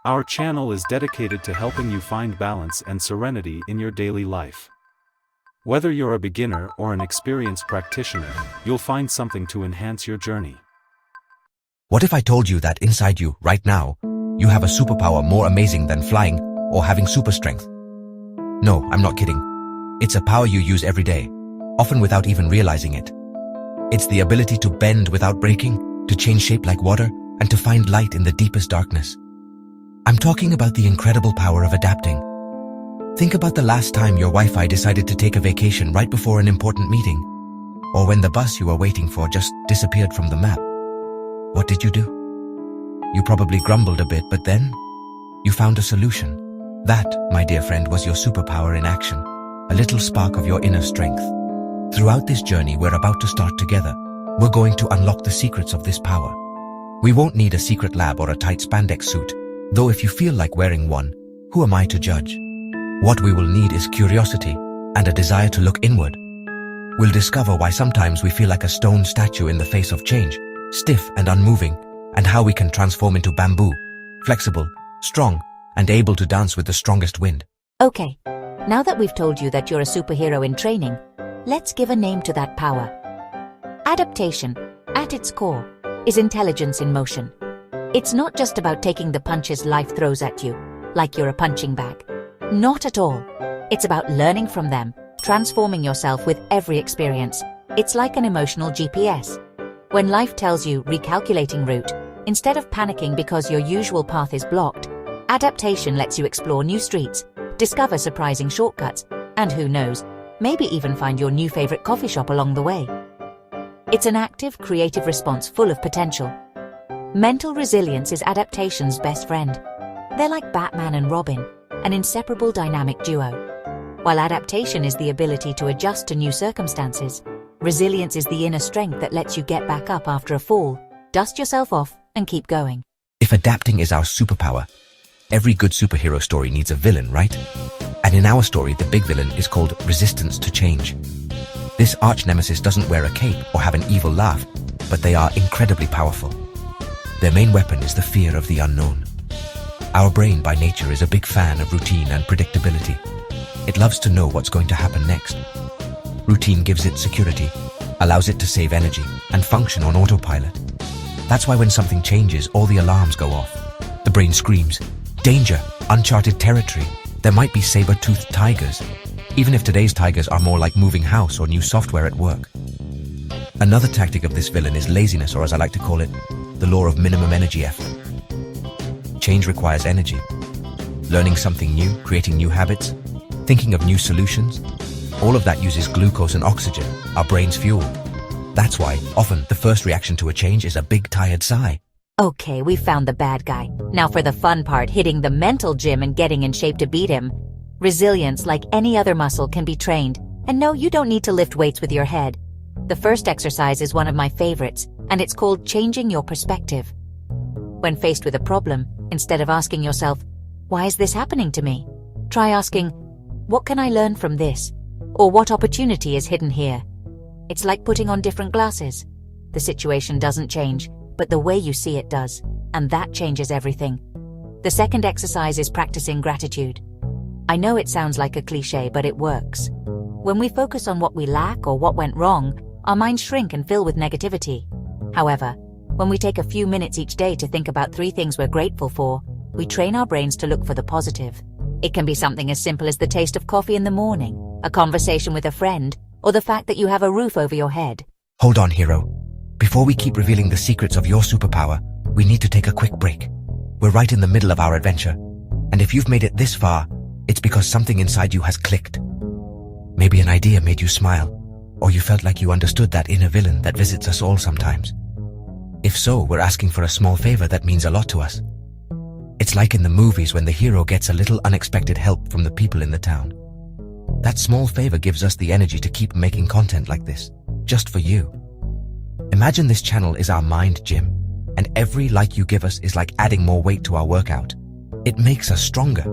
Our channel is dedicated to helping you find balance and serenity in your daily life. Whether you're a beginner or an experienced practitioner, you'll find something to enhance your journey. What if I told you that inside you, right now, you have a superpower more amazing than flying or having super strength? No, I'm not kidding. It's a power you use every day, often without even realizing it. It's the ability to bend without breaking, to change shape like water, and to find light in the deepest darkness. I'm talking about the incredible power of adapting. Think about the last time your Wi-Fi decided to take a vacation right before an important meeting, or when the bus you were waiting for just disappeared from the map. What did you do? You probably grumbled a bit, but then you found a solution. That, my dear friend, was your superpower in action, a little spark of your inner strength. Throughout this journey we're about to start together, we're going to unlock the secrets of this power. We won't need a secret lab or a tight spandex suit, though if you feel like wearing one, who am I to judge? What we will need is curiosity and a desire to look inward. We'll discover why sometimes we feel like a stone statue in the face of change, stiff and unmoving, and how we can transform into bamboo, flexible, strong, and able to dance with the strongest wind. Okay, now that we've told you that you're a superhero in training, let's give a name to that power. Adaptation, at its core, is intelligence in motion. It's not just about taking the punches life throws at you, like you're a punching bag. Not at all. It's about learning from them, transforming yourself with every experience. It's like an emotional GPS. When life tells you recalculating route, instead of panicking because your usual path is blocked, adaptation lets you explore new streets, discover surprising shortcuts, and who knows, maybe even find your new favorite coffee shop along the way. It's an active, creative response full of potential. Mental resilience is adaptation's best friend. They're like Batman and Robin, an inseparable dynamic duo. While adaptation is the ability to adjust to new circumstances, resilience is the inner strength that lets you get back up after a fall, dust yourself off, and keep going. If adapting is our superpower, every good superhero story needs a villain, right? And in our story, the big villain is called resistance to change. This arch-nemesis doesn't wear a cape or have an evil laugh, but they are incredibly powerful. Their main weapon is the fear of the unknown. Our brain by nature is a big fan of routine and predictability. It loves to know what's going to happen next. Routine gives it security, allows it to save energy, and function on autopilot. That's why when something changes, all the alarms go off. The brain screams, danger, uncharted territory. There might be saber-toothed tigers, even if today's tigers are more like moving house or new software at work. Another tactic of this villain is laziness, or as I like to call it, the law of minimum energy effort. Change requires energy. Learning something new, creating new habits, thinking of new solutions, all of that uses glucose and oxygen, our brain's fuel. That's why, often, the first reaction to a change is a big tired sigh. Okay, we found the bad guy. Now for the fun part, hitting the mental gym and getting in shape to beat him. Resilience, like any other muscle, can be trained. And no, you don't need to lift weights with your head. The first exercise is one of my favorites, and it's called changing your perspective. When faced with a problem, instead of asking yourself, why is this happening to me? Try asking, what can I learn from this? Or what opportunity is hidden here? It's like putting on different glasses. The situation doesn't change, but the way you see it does, and that changes everything. The second exercise is practicing gratitude. I know it sounds like a cliche, but it works. When we focus on what we lack or what went wrong, our minds shrink and fill with negativity. However, when we take a few minutes each day to think about 3 things we're grateful for, we train our brains to look for the positive. It can be something as simple as the taste of coffee in the morning, a conversation with a friend, or the fact that you have a roof over your head. Hold on, hero. Before we keep revealing the secrets of your superpower, we need to take a quick break. We're right in the middle of our adventure, and if you've made it this far, it's because something inside you has clicked. Maybe an idea made you smile, or you felt like you understood that inner villain that visits us all sometimes. If so, we're asking for a small favor that means a lot to us. It's like in the movies when the hero gets a little unexpected help from the people in the town. That small favor gives us the energy to keep making content like this, just for you. Imagine this channel is our mind gym, and every like you give us is like adding more weight to our workout. It makes us stronger.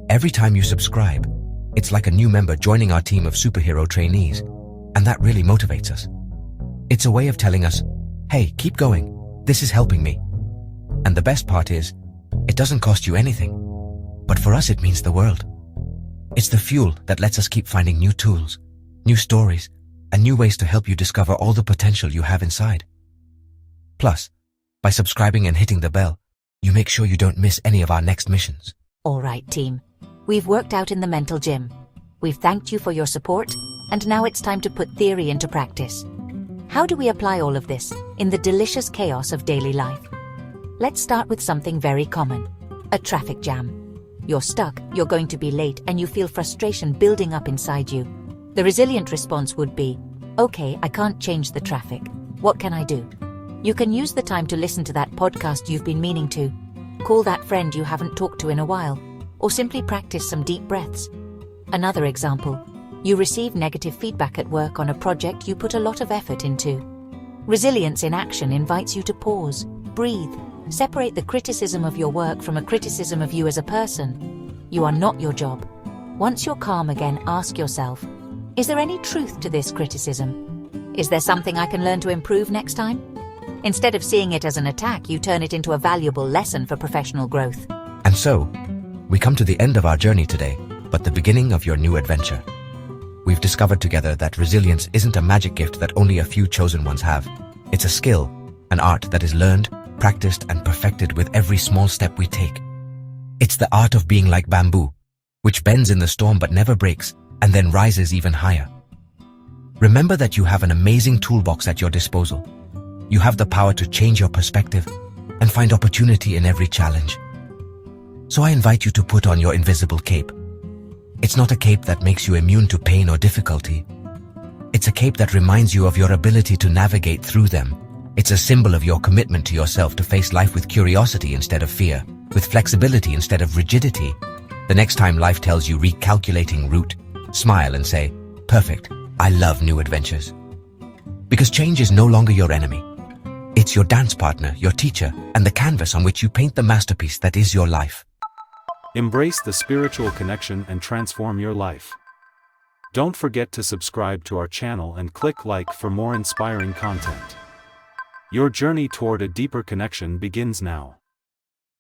Every time you subscribe, it's like a new member joining our team of superhero trainees, and that really motivates us. It's a way of telling us, hey, keep going, this is helping me. And the best part is, It doesn't cost you anything, but for us it means the world. It's the fuel that lets us keep finding new tools, new stories, and new ways to help you discover all the potential you have inside. Plus, by subscribing and hitting the bell, you make sure you don't miss any of our next missions. All right, team. We've worked out in the mental gym. We've thanked you for your support, and now it's time to put theory into practice. How do we apply all of this in the delicious chaos of daily life? Let's start with something very common: a traffic jam. You're stuck, you're going to be late, and you feel frustration building up inside you. The resilient response would be, okay, I can't change the traffic. What can I do? You can use the time to listen to that podcast you've been meaning to, call that friend you haven't talked to in a while, or simply practice some deep breaths. Another example, you receive negative feedback at work on a project you put a lot of effort into. Resilience in action invites you to pause, breathe, separate the criticism of your work from a criticism of you as a person. You are not your job. Once you're calm again, ask yourself, is there any truth to this criticism? Is there something I can learn to improve next time? Instead of seeing it as an attack, you turn it into a valuable lesson for professional growth. And so, we come to the end of our journey today, but the beginning of your new adventure. We've discovered together that resilience isn't a magic gift that only a few chosen ones have. It's a skill, an art that is learned, practiced, and perfected with every small step we take. It's the art of being like bamboo, which bends in the storm but never breaks, and then rises even higher. Remember that you have an amazing toolbox at your disposal. You have the power to change your perspective and find opportunity in every challenge. So I invite you to put on your invisible cape. It's not a cape that makes you immune to pain or difficulty. It's a cape that reminds you of your ability to navigate through them. It's a symbol of your commitment to yourself to face life with curiosity instead of fear, with flexibility instead of rigidity. The next time life tells you recalculating route, smile and say, perfect, I love new adventures. Because change is no longer your enemy. It's your dance partner, your teacher, and the canvas on which you paint the masterpiece that is your life. Embrace the spiritual connection and transform your life. Don't forget to subscribe to our channel and click like for more inspiring content. Your journey toward a deeper connection begins now.